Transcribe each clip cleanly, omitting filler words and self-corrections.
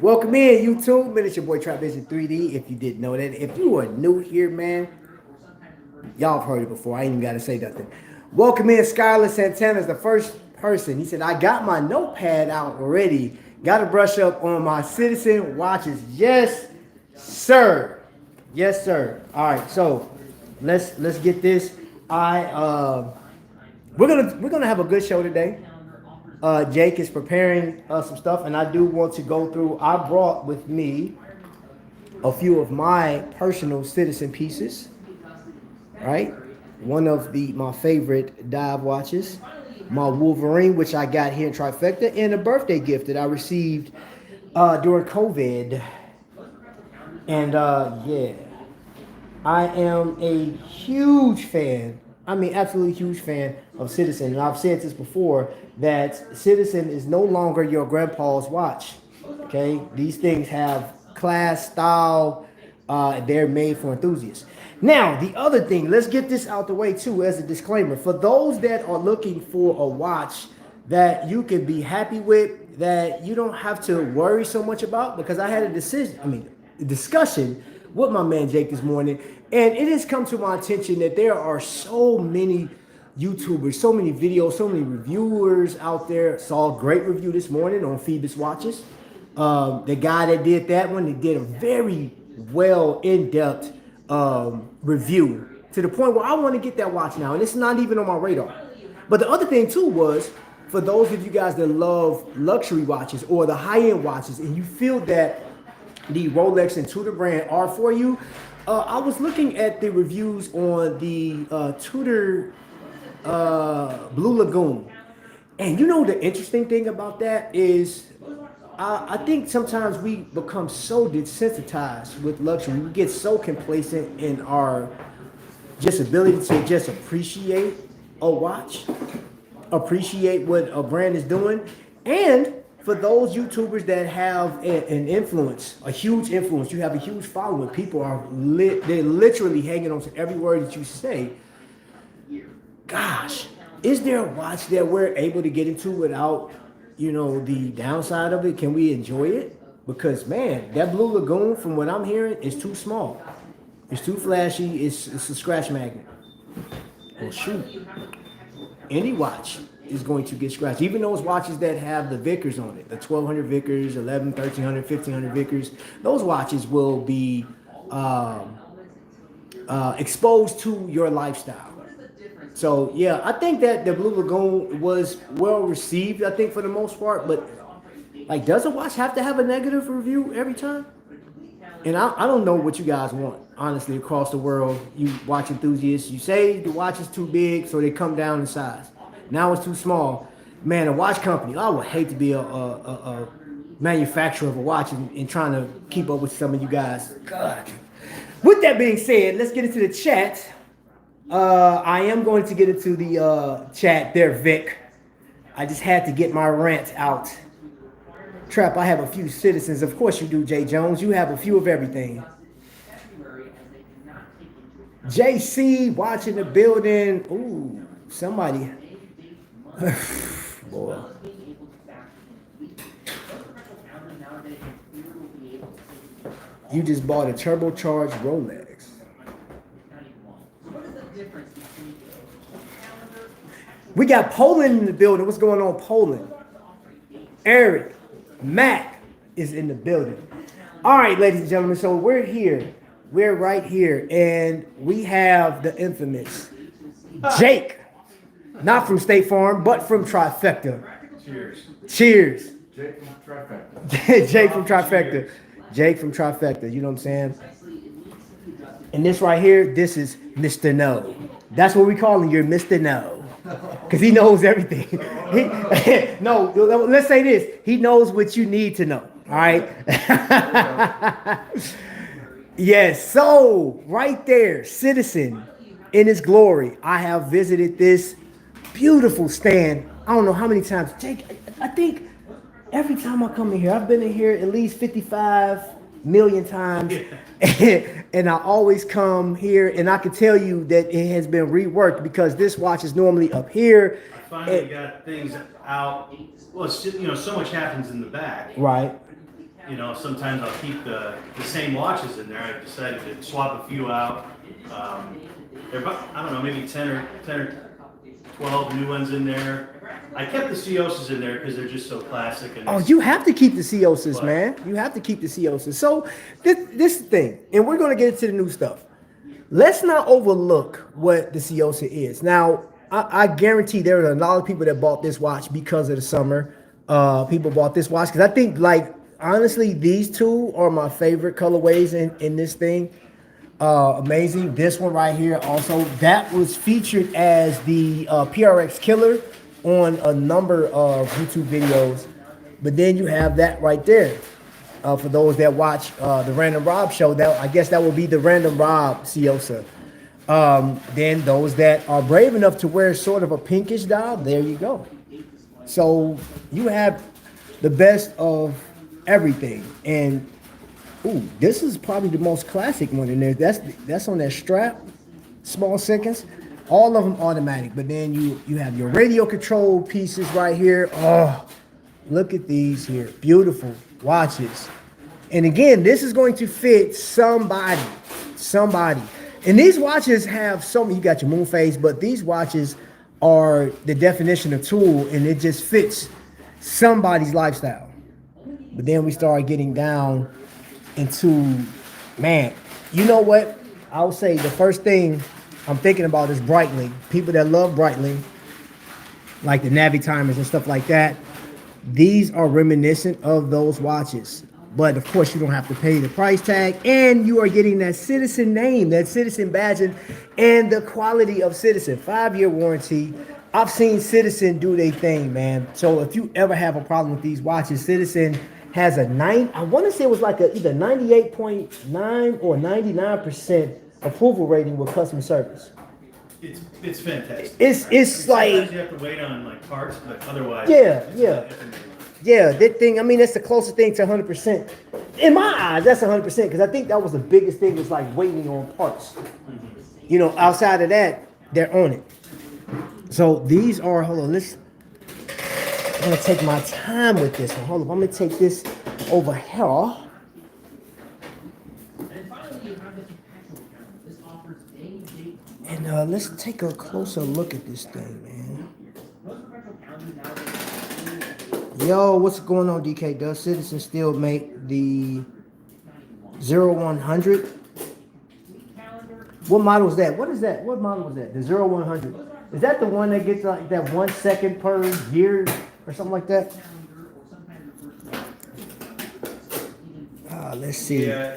Welcome in, YouTube. Man, it's your boy Trapvision 3D. If you didn't know that, if you are new here, man, y'all have heard it before. I ain't even got to say nothing. Welcome in, Skylar Santana is the first person. He said, I got my notepad out already. Got to brush up on my citizen watches. Yes, sir. Yes, sir. All right, so let's get this. We're gonna have a good show today. Jake is preparing some stuff, and I do want to go through. I brought with me a few of my personal citizen pieces, right? One of my favorite dive watches, my Wolverine, which I got here in Trifecta, and a birthday gift that I received during COVID. And yeah, I am a huge fan. I mean, absolutely huge fan of Citizen. And I've said this before, that Citizen is no longer your grandpa's watch. Okay? These things have class, style. They're made for enthusiasts. Now, the other thing, let's get this out the way too as a disclaimer. For those that are looking for a watch that you can be happy with, that you don't have to worry so much about, because I had a discussion with my man Jake this morning, and it has come to my attention that there are so many YouTubers, so many videos, so many reviewers out there. Saw a great review this morning on Phoebus Watches. The guy that did that one, he did a very well in-depth review to the point where I want to get that watch now, and it's not even on my radar. But the other thing too was, for those of you guys that love luxury watches or the high-end watches, and you feel that the Rolex and Tudor brand are for you, I was looking at the reviews on the Tudor Blue Lagoon. And you know the interesting thing about that is I think sometimes we become so desensitized with luxury. We get so complacent in our just ability to just appreciate a watch, appreciate what a brand is doing. And for those YouTubers that have an influence, a huge influence, you have a huge following, people are they're literally hanging on to every word that you say. Gosh, is there a watch that we're able to get into without, the downside of it? Can we enjoy it? Because man, that Blue Lagoon, from what I'm hearing, is too small. It's too flashy. It's a scratch magnet. Well, shoot, any watch is going to get scratched. Even those watches that have the Vickers on it, the 1200 Vickers, 11, 1300, 1500 Vickers, those watches will be exposed to your lifestyle. So yeah, I think that the Blue Lagoon was well received, I think, for the most part. But like, does a watch have to have a negative review every time? And I don't know what you guys want, honestly, across the world. You watch enthusiasts, you say the watch is too big, so they come down in size. Now it's too small. Man, a watch company, I would hate to be a manufacturer of a watch and trying to keep up with some of you guys. God. With that being said, let's get into the chat. I am going to get into the chat there, Vic. I just had to get my rant out. Trap, I have a few citizens. Of course you do, Jay Jones. You have a few of everything. JC watching the building. Ooh, somebody. Boy. You just bought a turbocharged Rolex. We got Poland in the building. What's going on, Poland? Eric, Mac is in the building. All right, ladies and gentlemen, so we're here. We're right here, and we have the infamous Jake. Not from State Farm, but from Trifecta. Cheers. Cheers. Jake from Trifecta. Jake from Trifecta. Jake from Trifecta, you know what I'm saying? And this right here, this is Mr. No. That's what we call him, you're Mr. No. Because he knows everything. No, let's say this. He knows what you need to know. All right? Yes, so right there, Citizen in its glory. I have visited this beautiful stand. I don't know how many times. Jake, I think every time I come in here, I've been in here at least 55, million times. And I always come here and I can tell you that it has been reworked because this watch is normally up here. I finally got things out. Well, it's just, so much happens in the back. Right. Sometimes I'll keep the same watches in there. I decided to swap a few out. There are about, I don't know, maybe 10 or 12 new ones in there. I kept the Ciosas in there because they're just so classic. And Oh, you have to keep the Ciosas, man. You have to keep the Ciosas. So this thing, and we're going to get into the new stuff. Let's not overlook what the Ciosa is. Now, I guarantee there are a lot of people that bought this watch because of the summer. People bought this watch because I think, like, honestly, these two are my favorite colorways in this thing. Amazing. This one right here also, that was featured as the PRX killer on a number of YouTube videos. But then you have that right there. For those that watch the Random Rob show, that I guess that will be the Random Rob Ciosa. Then those that are brave enough to wear sort of a pinkish dial, there you go. So you have the best of everything. And ooh, this is probably the most classic one in there. That's on that strap, small seconds. All of them automatic, but then you have your radio control pieces right here. Oh, look at these here. Beautiful watches. And again, this is going to fit somebody. And these watches have you got your moon phase, but these watches are the definition of tool, and it just fits somebody's lifestyle. But then we start getting down into, man, you know what? I would say the first thing I'm thinking about is Breitling. People that love Breitling, like the Navi timers and stuff like that, these are reminiscent of those watches. But of course, you don't have to pay the price tag, and you are getting that Citizen name, that Citizen badging, and the quality of Citizen. 5-year warranty. I've seen Citizen do their thing, man. So if you ever have a problem with these watches, Citizen has a I want to say it was like either 98.9 or 99% approval rating with customer service. It's fantastic. It's like, sometimes you have to wait on like parts, but otherwise, yeah, that thing. I mean, that's the closest thing to 100%. In my eyes, that's 100% because I think that was the biggest thing, was like waiting on parts. Outside of that, they're on it. So these are, hold on, I'm gonna take my time with this one. Hold on, I'm gonna take this over here. And let's take a closer look at this thing, man. Yo, what's going on, DK? Does Citizen still make the 0100? What model is that? What is that? What model was that? The 0100. Is that the one that gets like that 1 second per year or something like that? Let's see. Yeah,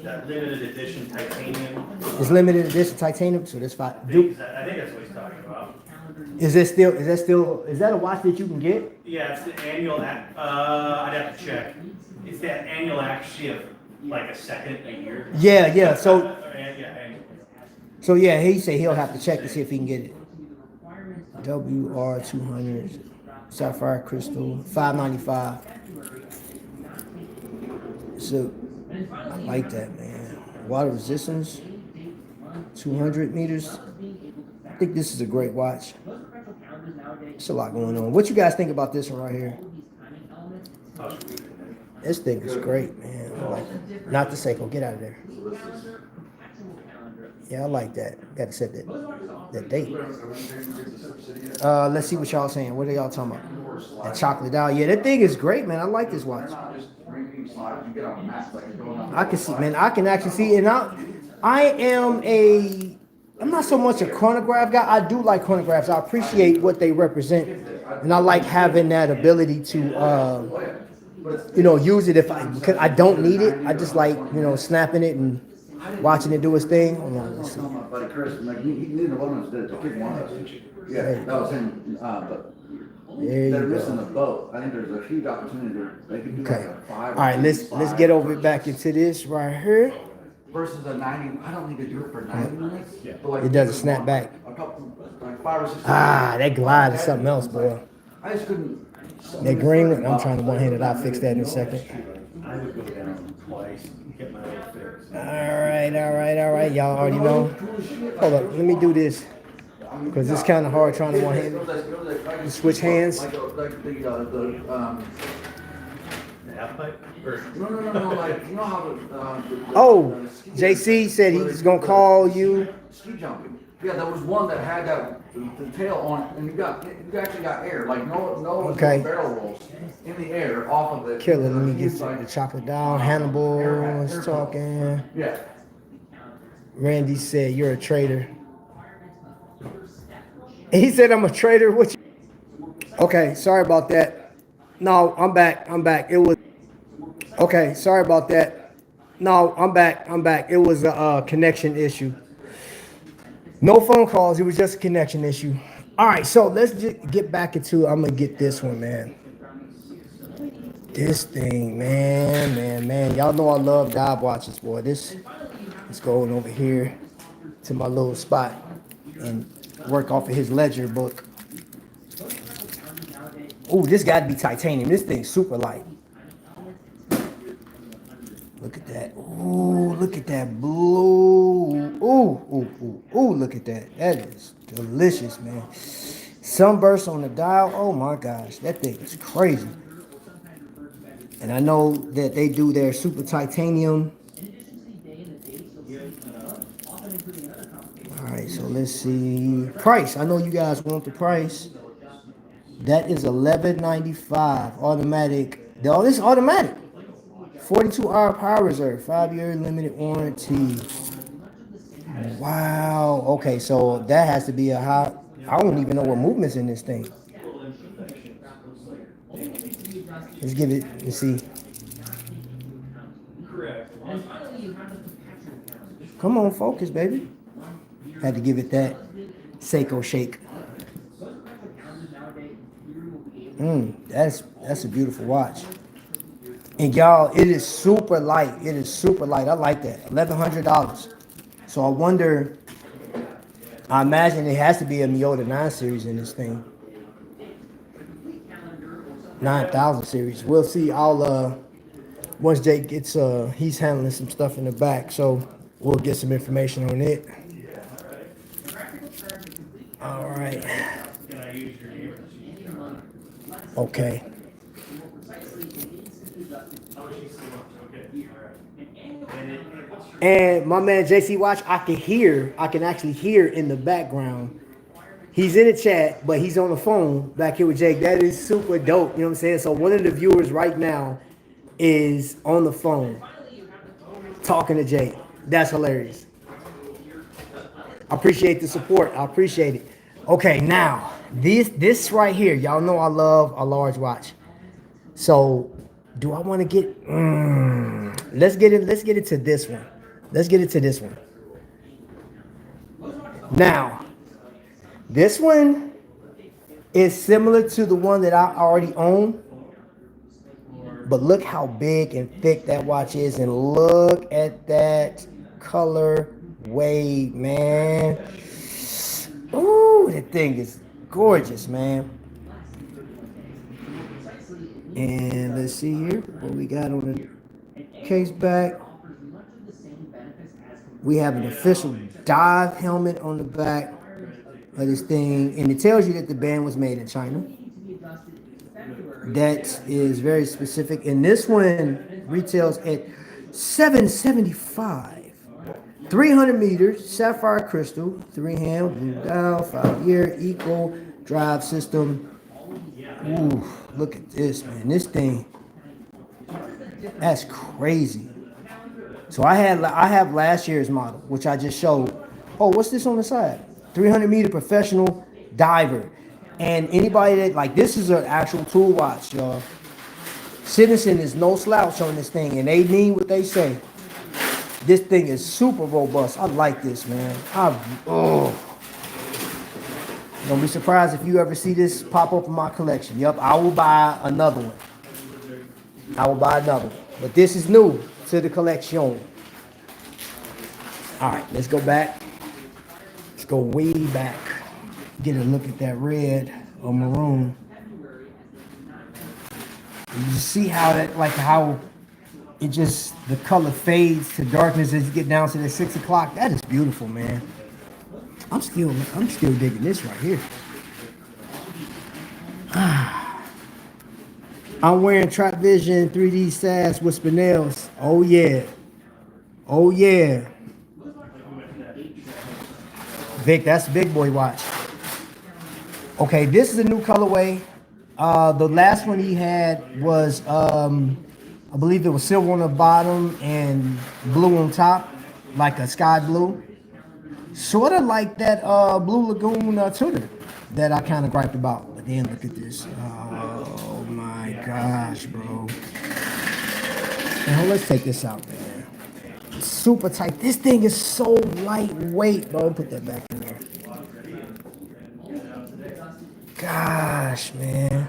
that limited edition titanium. It's limited edition titanium, so that's fine. I think that's what he's talking about. Is that a watch that you can get? Yeah, it's the annual. I'd have to check. It's that annual actually of like a second a year. Yeah. So annual. So yeah, he said he'll have to check to see if he can get it. WR200 sapphire crystal, $595. So I like that, man. Water resistance, 200 meters. I think this is a great watch. There's a lot going on. What you guys think about this one right here? This thing is great, man. I like it. Not the Seiko. Get out of there. Yeah, I like that. Got to set that date. Let's see what y'all saying. What are y'all talking about? That chocolate dial. Yeah, that thing is great, man. I like this watch. I can see, man. I can actually see, and I'm not so much a chronograph guy. I do like chronographs. I appreciate what they represent, and I like having that ability to, use it because I don't need it. I just like, snapping it and watching it do its thing. Hold on, let's see. My buddy Chris, like he knew the one that the kid wanted. Yeah, that was him. But they're missing the boat. I think there's a huge opportunity there. They could do like a 5. All right, let's get over back into this right here. Versus a 90. I don't need to do it for 90 minutes. Yeah. But like, It doesn't snap back. A couple, like 5 or 6. That glide is something else, boy. I just couldn't. That green one, I'm trying to one-handed. I'll fix that in a second. I would go down twice. right. Y'all already know. Hold up, let me do this. Because it's kind of hard trying to one hand. Switch hands. Like The half pipe? Or, no, like, you know how Oh, JC said he's going to call you. ski jumping. Yeah, there was one that had that, the tail on, and you actually got air, like no Okay. barrel rolls in the air off of it. Killer, let me get the chopper down. Hannibal is talking. Yeah. Randy said, you're a traitor. He said, I'm a traitor. What you? Okay, sorry about that. No, I'm back. It was. Okay, sorry about that. No, I'm back. It was a connection issue. No phone calls. It was just a connection issue. All right, so let's just get back into. I'm gonna get this one, man. This thing, man. Y'all know I love dive watches, boy. Let's go on over here to my little spot and work off of his ledger book. Ooh, this got to be titanium. This thing's super light. Look at that. Ooh, look at that blue. Ooh, look at that. That is delicious, man. Sunburst on the dial. Oh my gosh, that thing is crazy. And I know that they do their super titanium. All right, so let's see. Price. I know you guys want the price. That is $11.95 automatic. Oh, this is automatic. 42-hour power reserve, 5-year limited warranty. Wow. Okay, so that has to be a high. I don't even know what movement's in this thing. Let's give it. Let's see. Come on, focus, baby. Had to give it that Seiko shake. That's a beautiful watch. And y'all, it is super light. I like that. $1,100. So I wonder, I imagine it has to be a Miyota 9 series in this thing. 9,000 series. We'll see. Once Jake gets, he's handling some stuff in the back, so we'll get some information on it. All right. Okay. And my man JC Watch, I can actually hear in the background. He's in the chat, but he's on the phone back here with Jake. That is super dope. You know what I'm saying? So one of the viewers right now is on the phone talking to Jake. That's hilarious. I appreciate the support. I appreciate it. Okay, now this right here, y'all know I love a large watch. So do I want to get? Let's get into this one. Now, this one is similar to the one that I already own. But look how big and thick that watch is, and look at that color wave, man. Ooh, that thing is gorgeous, man. And let's see here what we got on the case back. We have an official dive helmet on the back of this thing, and it tells you that the band was made in China. That is very specific, and this one retails at $775. 300 meters, sapphire crystal, 3-hand, blue dial, 5-year, eco drive system. Ooh, look at this, man. This thing, that's crazy. So I have last year's model, which I just showed. Oh, what's this on the side? 300-meter professional diver. And anybody that, like, this is an actual tool watch, y'all. Citizen is no slouch on this thing, and they mean what they say. This thing is super robust. I like this, man. Don't be surprised if you ever see this pop up in my collection. Yep, I will buy another one. But this is new to the collection. All right, let's go back. Let's go way back. Get a look at that red or maroon. You see how that, like how it just, the color fades to darkness as you get down to the 6 o'clock. That is beautiful, man. I'm still digging this right here. I'm wearing Trapvision 3D SAS with spinels. Oh yeah. Oh yeah. Vic, that's a big boy watch. Okay, this is a new colorway. The last one he had was, I believe it was silver on the bottom and blue on top, like a sky blue. Sort of like that Blue Lagoon Tudor that I kind of griped about. But then look at this. Oh my gosh, bro. Now let's take this out, man. Super tight. This thing is so lightweight, bro. Put that back in there. Gosh, man.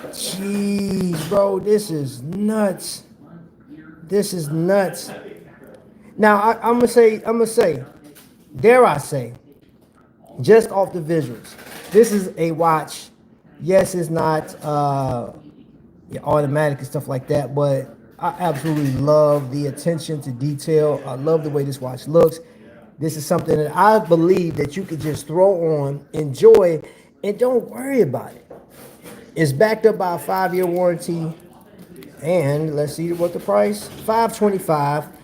Jeez, bro. This is nuts. This is nuts. Now, I'm gonna say, dare I say, just off the visuals, this is a watch. Yes, it's not automatic and stuff like that, but I absolutely love the attention to detail. I love the way this watch looks. This is something that I believe that you could just throw on, enjoy, and don't worry about it. It's backed up by a 5-year warranty, and let's see what the price, $525.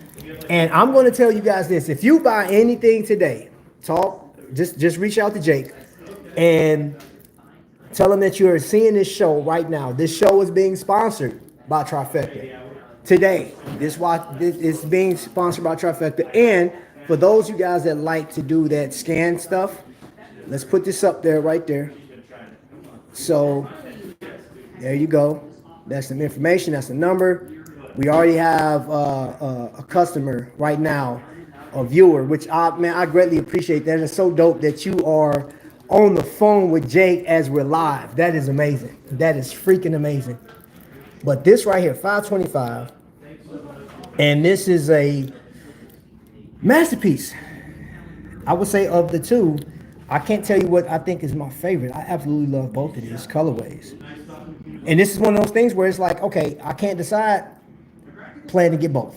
And I'm going to tell you guys this: if you buy anything today, just reach out to Jake and tell him that you're seeing this show right now. This show is being sponsored by Trifecta. Today, this is being sponsored by Trifecta. And for those you guys that like to do that scan stuff, let's put this up there, right there. So there you go. That's some information. That's the number. We already have a customer right now, a viewer, which I greatly appreciate that. It's so dope that you are on the phone with Jake as we're live. That is amazing. That is freaking amazing. But this right here, $525, and this is a masterpiece. I would say of the two, I can't tell you what I think is my favorite. I absolutely love both of these colorways. And this is one of those things where it's like, okay, I can't decide. Plan to get both.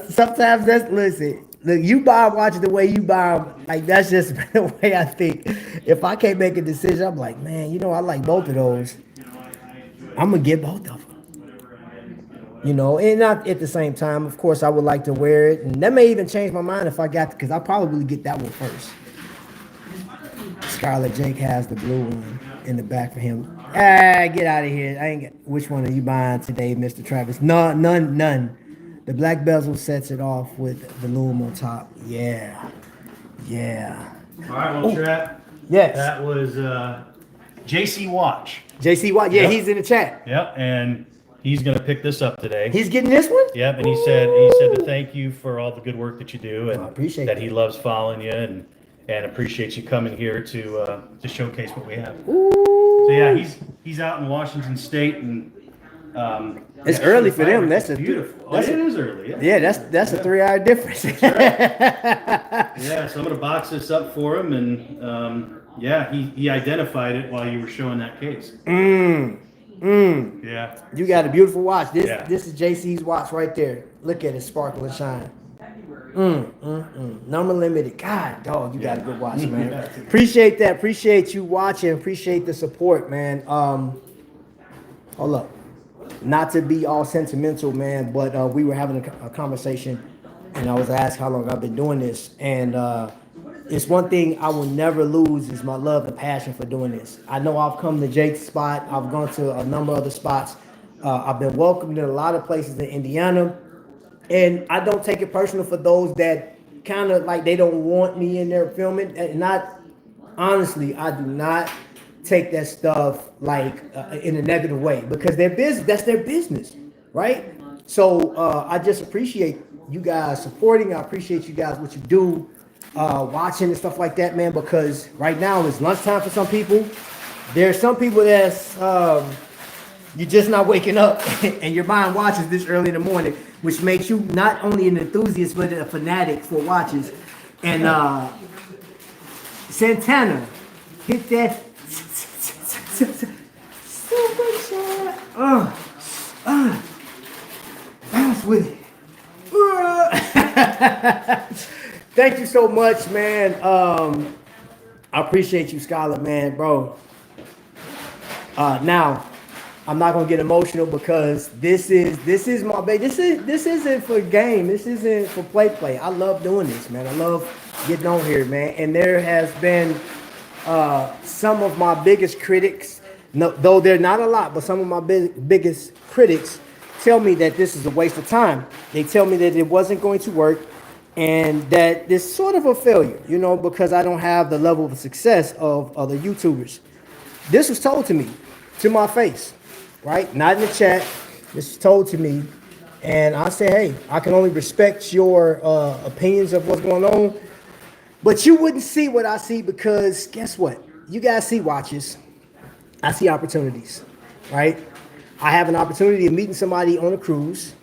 Sometimes listen, look, you buy watches the way you buy them, like that's just the way I think. If I can't make a decision, I'm like, man, I like both of those. I'm gonna get both of them. And not at the same time. Of course, I would like to wear it, and that may even change my mind if I got, because I'll probably get that one first. Scarlet Jake has the blue one in the back for him. Get out of here. Which one are you buying today, Mr. Travis? None. The black bezel sets it off with the loom on top. Yeah. All right, well, Trap. Yes. That was JC Watch. JC Watch. Yeah, yep. He's in the chat. Yep, and he's gonna pick this up today. He's getting this one? Yep, and he said to thank you for all the good work that you do, and I appreciate that he loves following you and appreciates you coming here to showcase what we have. Ooh. So yeah, he's out in Washington State, and it's early for them. That's beautiful. It is early. Yeah, that's a 3-hour difference. That's right. Yeah, so I'm gonna box this up for him, and he identified it while you were showing that case. Yeah. You got a beautiful watch. This is JC's watch right there. Look at it, sparkle and shine. Number limited. God, dog, you got a good watch, man. Appreciate that. Appreciate you watching. Appreciate the support, man. Hold up. Not to be all sentimental, man, but we were having a conversation, and I was asked how long I've been doing this, and it's one thing I will never lose is my love and passion for doing this. I know I've come to Jake's spot. I've gone to a number of other spots. I've been welcomed in a lot of places in Indiana. And I don't take it personal for those that kind of like they don't want me in there filming. And honestly, I do not take that stuff like in a negative way, because their business, that's their business, right? So I just appreciate you guys supporting. I appreciate you guys, what you do, watching and stuff like that, man, because right now it's lunchtime for some people. There's some people that's you're just not waking up and you're buying watches this early in the morning, which makes you not only an enthusiast, but a fanatic for watches. And Santana, hit that super Bounce with it. Thank you so much, man. I appreciate you, Scarlett, man, bro. Now, I'm not gonna get emotional because this is my baby. This isn't for game. This isn't for play. I love doing this, man. I love getting on here, man. And there has been some of my biggest critics, no, though they're not a lot, but some of my biggest critics tell me that this is a waste of time. They tell me that it wasn't going to work and that it's sort of a failure, you know, because I don't have the level of success of other YouTubers. This was told to me, to my face, right? Not in the chat. This was told to me. And I said, hey, I can only respect your opinions of what's going on. But you wouldn't see what I see because guess what? You guys see watches. I see opportunities, right? I have an opportunity of meeting somebody on a cruise,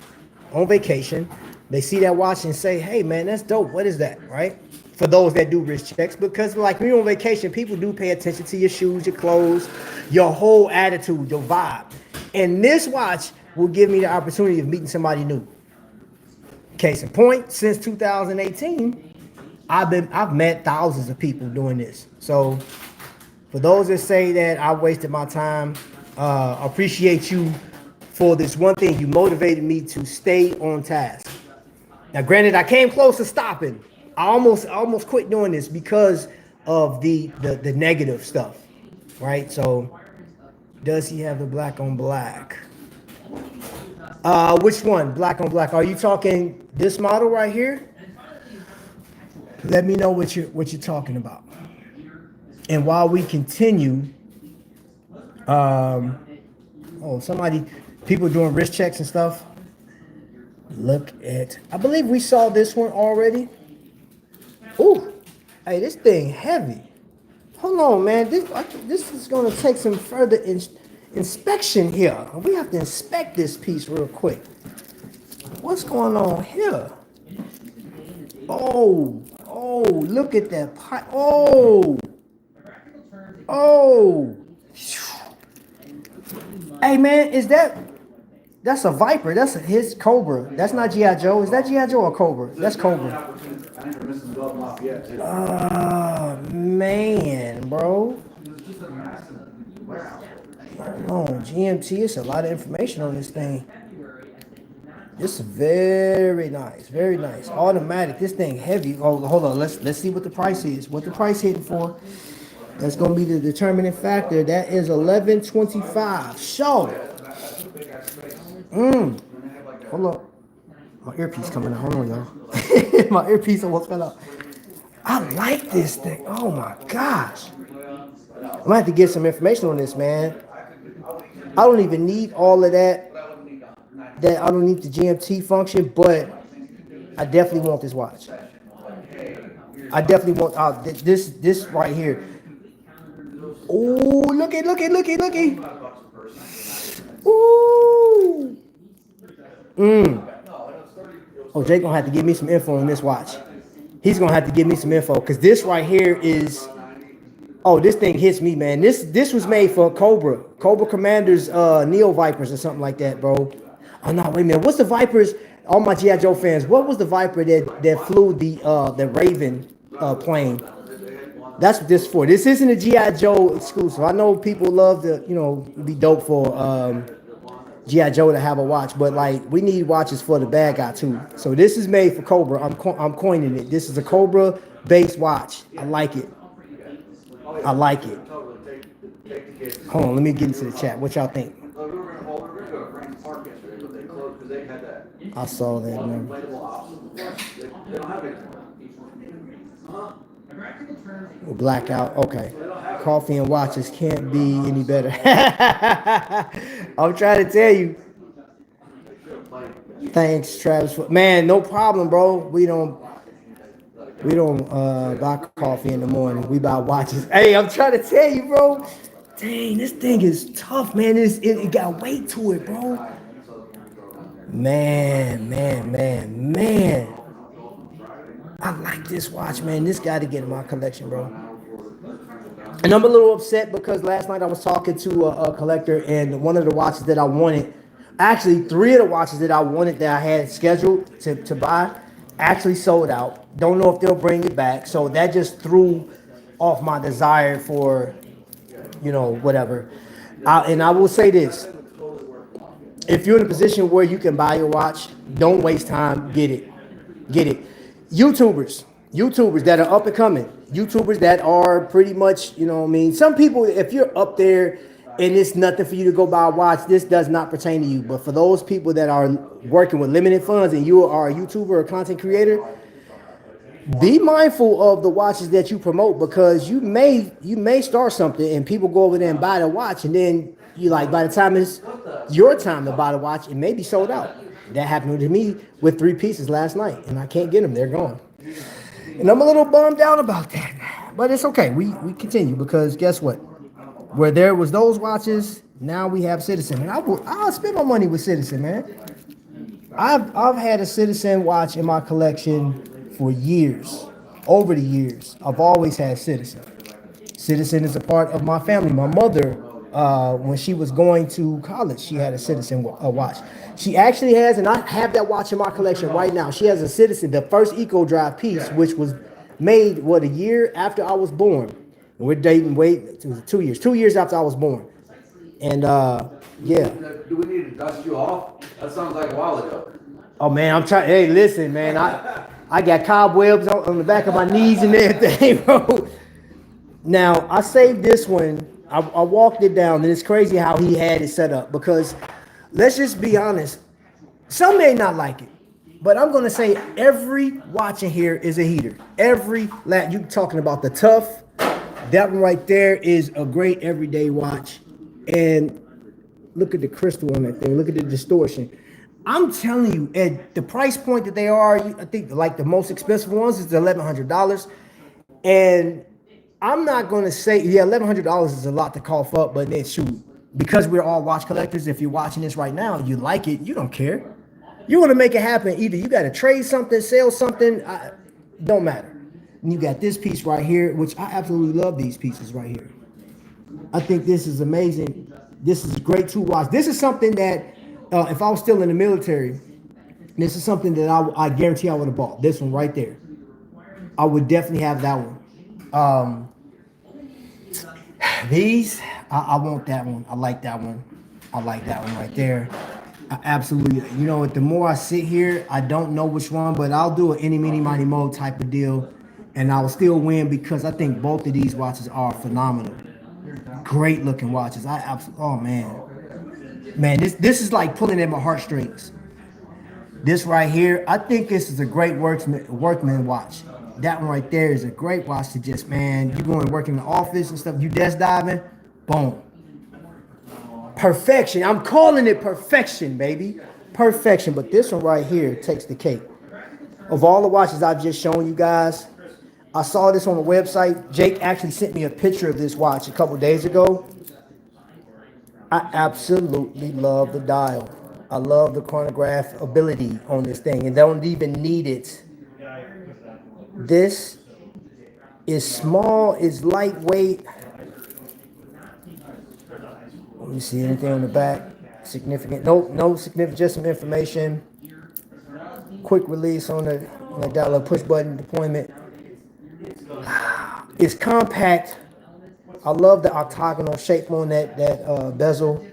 on vacation. They see that watch and say, hey, man, that's dope. What is that, right? For those that do wrist checks, because like when you're on vacation, people do pay attention to your shoes, your clothes, your whole attitude, your vibe. And this watch will give me the opportunity of meeting somebody new. Case in point, since 2018, I've met thousands of people doing this. So for those that say that I wasted my time, appreciate you for this one thing. You motivated me to stay on task. Now, granted, I came close to stopping. I almost quit doing this because of the negative stuff, right? So, does he have the black on black? Which one? Black on black. Are you talking this model right here? Let me know what you're talking about. And while we continue, people doing wrist checks and stuff. Look at, I believe we saw this one already. Ooh, hey, this thing heavy. Hold on, man. This is gonna take some further inspection here. We have to inspect this piece real quick. What's going on here? Oh, look at that pipe. Oh. Hey, man, that's a Viper. That's his Cobra. That's not G.I. Joe. Is that G.I. Joe or Cobra? That's Cobra. Oh, man, bro. Oh, GMT, it's a lot of information on this thing. This is very nice, very nice. Automatic. This thing heavy. Oh, hold on. Let's see what the price is. What the price hitting for? That's gonna be the determining factor. That is $11.25. Show. Hold on. My earpiece coming out. Hold on, y'all. My earpiece almost fell out. I like this thing. Oh my gosh. I'm gonna have to get some information on this, man. I don't even need all of that. That I don't need the GMT function, but I definitely want this watch. I definitely want this right here. Oh, looky. Ooh. Oh, Jake gonna have to give me some info on this watch. He's gonna have to give me some info because this right here is. Oh, this thing hits me, man. This was made for Cobra Commander's Neo Vipers or something like that, bro. Oh no, wait a minute. What's the Vipers? All my G.I. Joe fans, what was the Viper that flew the Raven plane? That's what this is for. This isn't a G.I. Joe exclusive. I know people love to, be dope for G.I. Joe to have a watch, but like we need watches for the bad guy too. So this is made for Cobra. I'm coining it. This is a Cobra based watch. I like it. Hold on, let me get into the chat. What y'all think? I saw that, man. Blackout. Okay. Coffee and watches can't be any better. I'm trying to tell you. Thanks, Travis. Man, no problem, bro. We don't buy coffee in the morning. We buy watches. Hey, I'm trying to tell you, bro. Dang, this thing is tough, man. It got weight to it, bro. Man. I like this watch, man. This got to get in my collection, bro. And I'm a little upset because last night I was talking to a collector, and one of the watches that I wanted, actually three of the watches that I wanted that I had scheduled to buy, actually sold out. Don't know if they'll bring it back. So that just threw off my desire for, whatever. And I will say this. If you're in a position where you can buy your watch, don't waste time. Get it. Get it. YouTubers that are up and coming. YouTubers that are pretty much, some people, if you're up there and it's nothing for you to go buy a watch, this does not pertain to you. But for those people that are working with limited funds and you are a YouTuber or content creator, be mindful of the watches that you promote, because you may start something and people go over there and buy the watch, and then by the time it's your time to buy the watch, it may be sold out. That happened to me with 3 pieces last night, and I can't get them. They're gone. And I'm a little bummed out about that. But it's okay. We continue, because guess what? Where there was those watches, now we have Citizen. And I'll spend my money with Citizen, man. I've had a Citizen watch in my collection for years. Over the years, I've always had Citizen. Citizen is a part of my family. My mother, when she was going to college, she had a Citizen watch. She actually has, and I have that watch in my collection right now. She has a Citizen, the first Eco Drive piece, which was made, a year after I was born. And we're dating, 2 years. 2 years after I was born. And, yeah. Do we need to dust you off? That sounds like a while ago. Oh, man, I'm trying. Hey, listen, man. I got cobwebs on the back of my knees and everything, bro. Now, I saved this one. I walked it down, and it's crazy how he had it set up, because let's just be honest. Some may not like it, but I'm going to say every watch in here is a heater. You talking about the Tough. That one right there is a great everyday watch. And look at the crystal on that thing. Look at the distortion. I'm telling you, at the price point that they are, I think like the most expensive ones is $1,100. And I'm not going to say, $1,100 is a lot to cough up, but then shoot, because we're all watch collectors, if you're watching this right now, you like it, you don't care. You want to make it happen. Either you got to trade something, sell something, don't matter. And you got this piece right here, which I absolutely love these pieces right here. I think this is amazing. This is a great tool watch. This is something that, if I was still in the military, this is something that I guarantee I would have bought. This one right there. I would definitely have that one. These, I want that one. I like that one. I like that one right there. I absolutely, the more I sit here, I don't know which one, but I'll do an any, meeny, miny, mo type of deal, and I'll still win, because I think both of these watches are phenomenal. Great looking watches. Oh man. Man, this is like pulling at my heartstrings. This right here, I think this is a great workman watch. That one right there is a great watch to just, man, you going to work in the office and stuff, you desk diving, boom. Perfection. I'm calling it perfection, baby. Perfection. But this one right here takes the cake. Of all the watches I've just shown you guys, I saw this on the website. Jake actually sent me a picture of this watch a couple days ago. I absolutely love the dial. I love the chronograph ability on this thing, and don't even need it. This is small, it's lightweight. Let me see anything on the back. Significant? Nope, no significant, just some information. Quick release on the got a little push button deployment. It's compact. I love the octagonal shape on that bezel.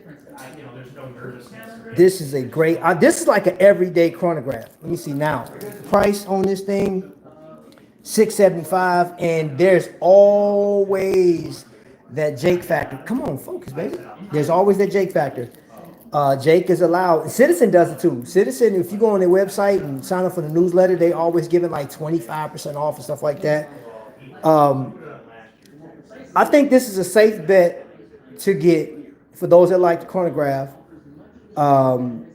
This is a great, this is like an everyday chronograph. Let me see now. Price on this thing, $675, and there's always that Jake factor. Come on, focus, baby. There's always that Jake factor. Jake is allowed. Citizen does it too. Citizen, if you go on their website and sign up for the newsletter, they always give it like 25% off and stuff like that. I think this is a safe bet to get for those that like the chronograph.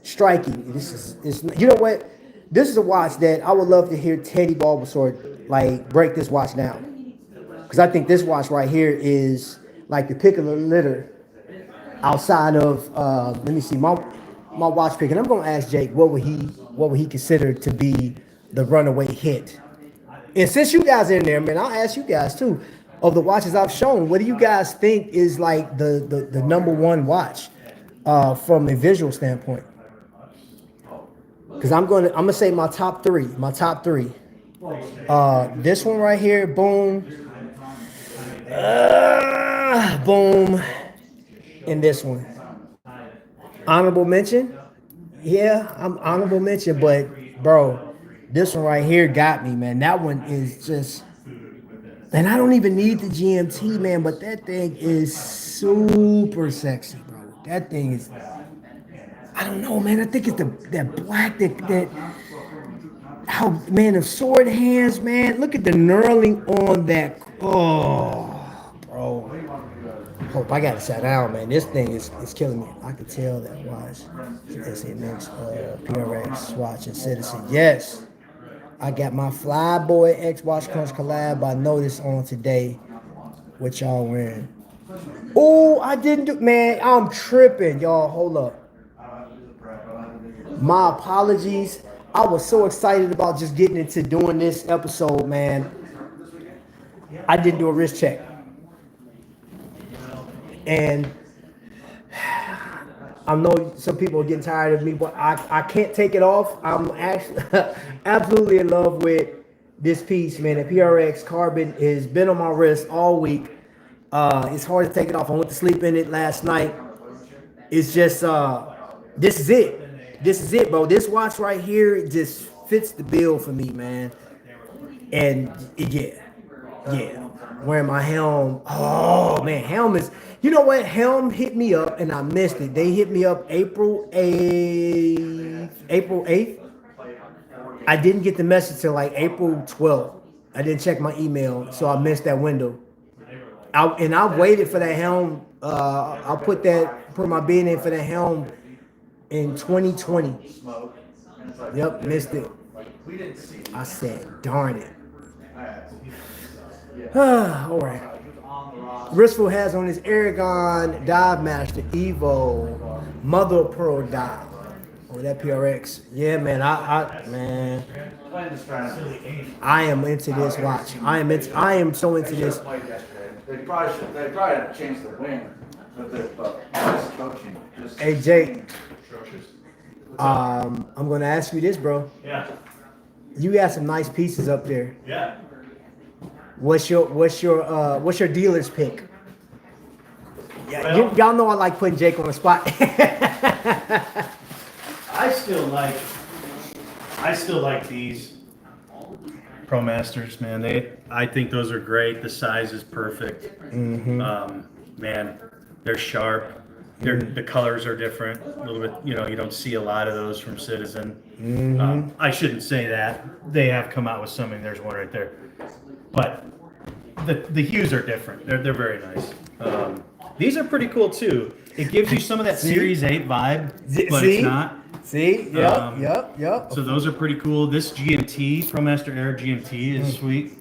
Striking. This is you know what? This is a watch that I would love to hear Teddy Bulbasaur like break this watch down, because I think this watch right here is like the pick of the litter outside of let me see my watch pick, and I'm gonna ask Jake what would he consider to be the runaway hit. And since you guys are in there, man, I'll ask you guys too. of the watches I've shown, what do you guys think is like the number one watch from a visual standpoint? Because I'm gonna say my top three. This one right here, boom, boom, and this one. Honorable mention, yeah, I'm honorable mention, but bro, this one right here got me, man. That one is just, and I don't even need the GMT, man, but that thing is super sexy, bro. That thing is, I don't know, man. I think it's that black, that how, man, the sword hands, man. Look at the knurling on that. Oh, bro. Hope I gotta sit down, man. This thing is killing me. I could tell that watch. It's a mix PRX watch and Citizen. Yes, I got my Flyboy X Watch Crunch collab. I noticed on today what y'all wearing. Oh, I didn't do, man. I'm tripping, y'all. Hold up. My apologies. I was so excited about just getting into doing this episode, man. I didn't do a wrist check. And I know some people are getting tired of me, but I can't take it off. I'm actually absolutely in love with this piece, man. The PRX Carbon has been on my wrist all week. It's hard to take it off. I went to sleep in it last night. It's just, this is it. This is it, bro. This watch right here just fits the bill for me, man. And yeah. Wearing my helm. Oh, man, helm is, you know what? Helm hit me up and I missed it. They hit me up April 8th. I didn't get the message till like April 12th. I didn't check my email, so I missed that window. I waited for that helm. I put my bid in for that helm in 2020. Yep, missed it. I said, darn it. All right. Wristful has on his Aragon Dive Master Evo Mother of Pearl dive. Oh, that PRX. Yeah, man. Man. I am into this watch. I am so into this. They probably had changed the wing, but coaching. Hey Jake. I'm gonna ask you this, bro. Yeah. You got some nice pieces up there. Yeah. What's your dealer's pick? Yeah, well, y'all know I like putting Jake on the spot. I still like these Pro Masters, man. I think those are great. The size is perfect. Mm-hmm. Man, they're sharp. The colors are different. A little bit, you don't see a lot of those from Citizen. Mm-hmm. I shouldn't say that. They have come out with something. There's one right there. But the hues are different. They're very nice. These are pretty cool too. It gives you some of that Series 8 vibe, but it's not. See? Yep. So those are pretty cool. This GMT, ProMaster Air GMT is sweet.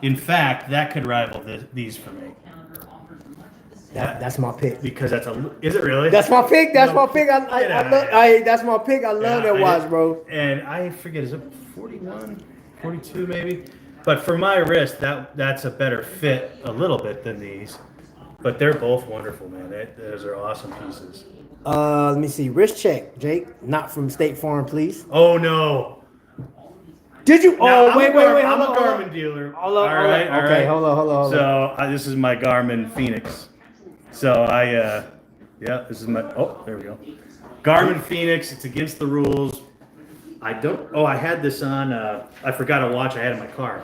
In fact, that could rival these for me. That's my pick. Because is it really? That's my pick. That's my pick. That's my pick. I love that watch, bro. And I forget, is it 41, 42 maybe? But for my wrist, that's a better fit a little bit than these. But they're both wonderful, man. Those are awesome pieces. Let me see. Wrist check, Jake. Not from State Farm, please. Oh, no. Did you? Now, wait. I'm a Garmin dealer. All right. Okay, hold on. So this is my Garmin Phoenix. So this is my, there we go. Garmin Phoenix, it's against the rules. I had this on, I forgot a watch I had in my car.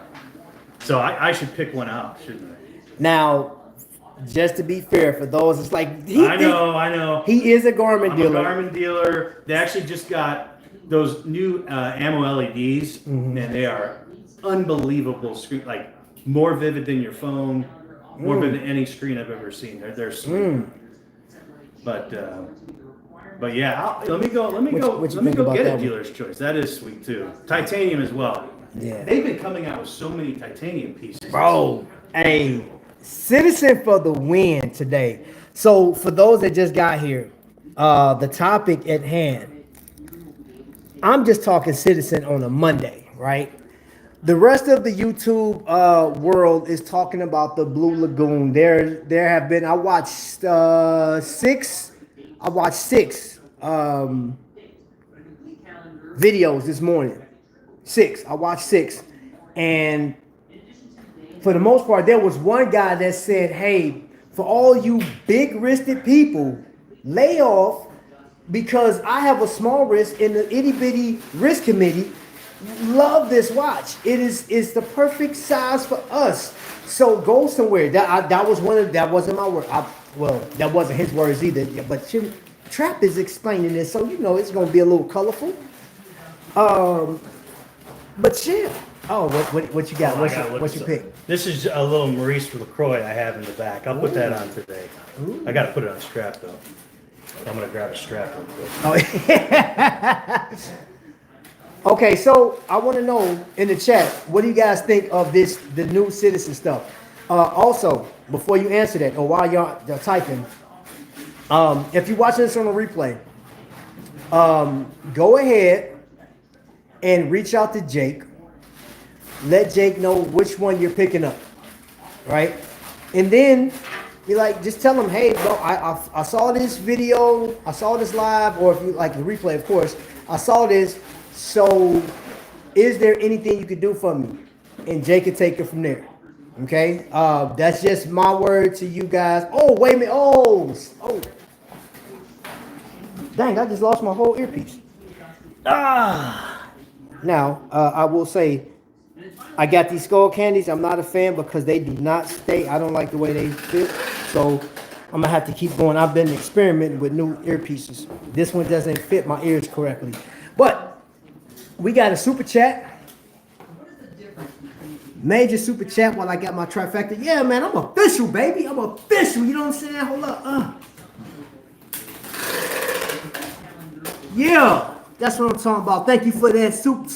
So I should pick one out, shouldn't I? Now, just to be fair, for those, it's like, I know. He is a Garmin dealer. I'm a Garmin dealer. They actually just got those new ammo LEDs, and they are unbelievable screen, like more vivid than your phone, more vivid than any screen I've ever seen. They're sweet. But yeah, let me go get a dealer's choice. That is sweet too. Titanium as well. Yeah. They've been coming out with so many titanium pieces. Bro, hey, Citizen for the win today. So for those that just got here, the topic at hand, I'm just talking Citizen on a Monday, right? The rest of the YouTube world is talking about the Blue Lagoon. There have been, I watched six videos this morning. I watched six. And for the most part, there was one guy that said, hey, for all you big-wristed people, lay off, because I have a small wrist and the itty-bitty wrist committee love this watch. It's the perfect size for us. So go somewhere. That wasn't my word. Well, that wasn't his words either. But Trap is explaining this, so you know it's gonna be a little colorful. But chill. Oh, what you got? What's your pick? This is a little Maurice LaCroix I have in the back. I'll put that on today. Ooh. I got to put it on strap though. I'm gonna grab a strap real quick. Oh, okay, so I want to know in the chat, what do you guys think of the new citizen stuff? Also, before you answer that, or while y'all typing, if you're watching this on a replay, go ahead and reach out to Jake. Let Jake know which one you're picking up, right? And then be like, just tell him, hey, bro, I saw this video, I saw this live, or if you like the replay, of course, I saw this. So, is there anything you could do for me? And Jake can take it from there. Okay, that's just my word to you guys. Oh, wait a minute. Oh, dang! I just lost my whole earpiece. Now, I will say, I got these skull candies. I'm not a fan because they do not stay. I don't like the way they fit. So I'm gonna have to keep going. I've been experimenting with new earpieces. This one doesn't fit my ears correctly. But we got a super chat. Major super chat while I got my trifecta. Yeah, man, I'm official, baby. I'm official. You know what I'm saying? Hold up. Yeah, that's what I'm talking about. Thank you for that super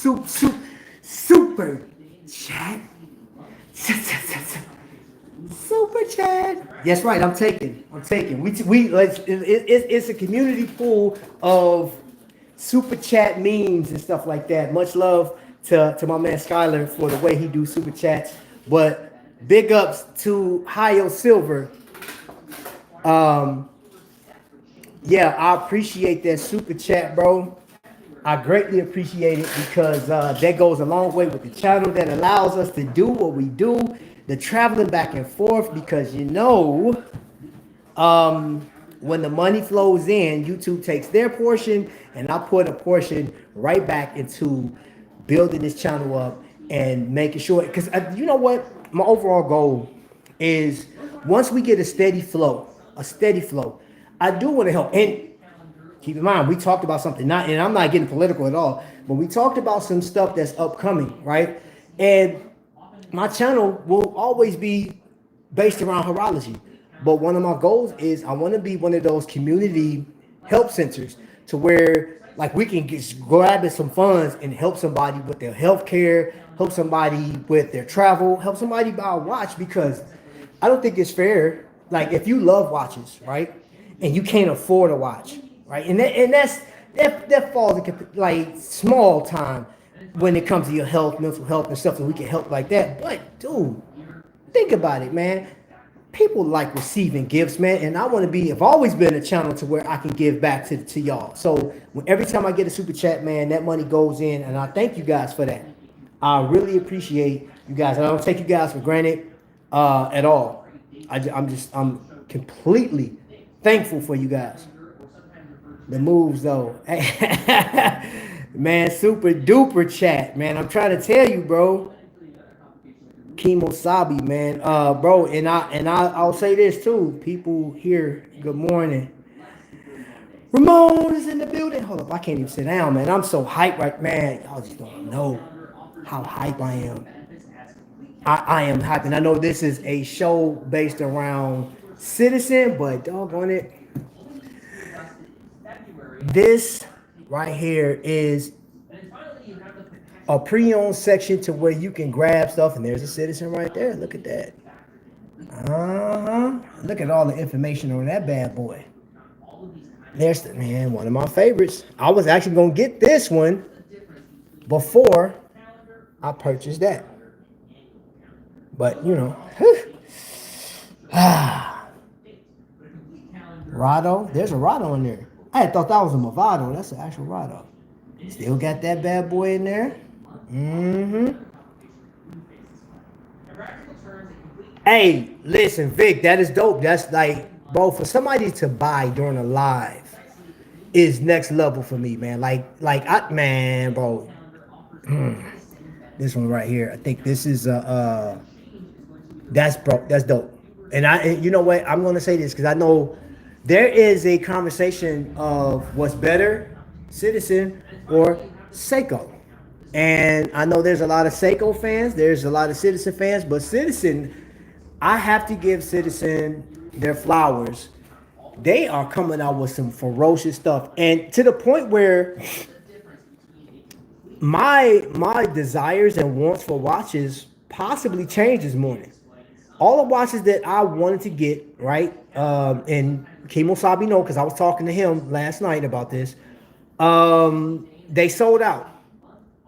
chat. Super chat. That's right. I'm taking. It's a community pool of super chat memes and stuff like that. Much love to my man Skyler for the way he do super chats. But big ups to Hio Silver. Yeah, I appreciate that super chat, bro. I greatly appreciate it because that goes a long way with the channel. That allows us to do what we do, the traveling back and forth, because you know, when the money flows in, YouTube takes their portion and I put a portion right back into building this channel up and making sure, because you know what, my overall goal is once we get a steady flow, I do want to help. And keep in mind, we talked about something, and I'm not getting political at all, but we talked about some stuff that's upcoming, right? And my channel will always be based around horology. But one of my goals is I want to be one of those community help centers to where like we can just grab some funds and help somebody with their health care, help somebody with their travel, help somebody buy a watch, because I don't think it's fair. Like if you love watches, right, and you can't afford a watch, right, and that falls into like small time when it comes to your health, mental health, and stuff that we can help like that. But dude, think about it, man. People like receiving gifts, man, and I want to be. I've always been a channel to where I can give back to y'all. So every time I get a super chat, man, that money goes in, and I thank you guys for that. I really appreciate you guys. I don't take you guys for granted at all. I'm completely thankful for you guys. The moves, though, man, super duper chat, man. I'm trying to tell you, bro. Kemosabi, man, bro, and I'll say this too. People here, good morning. Ramon is in the building. Hold up, I can't even sit down, man. I'm so hyped right, man. Y'all just don't know how hype I am. I am hyped, and I know this is a show based around Citizen, but doggone it, this right here is a pre-owned section to where you can grab stuff, and there's a Citizen right there. Look at that. Look at all the information on that bad boy. There's the man, one of my favorites. I was actually gonna get this one before I purchased that. But you know, Rado, there's a Rado in there. I had thought that was a Movado. That's an actual Rado. Still got that bad boy in there. Mm-hmm. Hey, listen, Vic, that is dope. That's like, bro, for somebody to buy during a live is next level for me, man. Man, bro. This one right here. I think this is that's dope. And you know what? I'm gonna say this because I know there is a conversation of what's better, Citizen or Seiko. And I know there's a lot of Seiko fans, there's a lot of Citizen fans, but Citizen, I have to give Citizen their flowers. They are coming out with some ferocious stuff, and to the point where my desires and wants for watches possibly changed this morning. All the watches that I wanted to get, right, and Kimosabi know because I was talking to him last night about this. They sold out,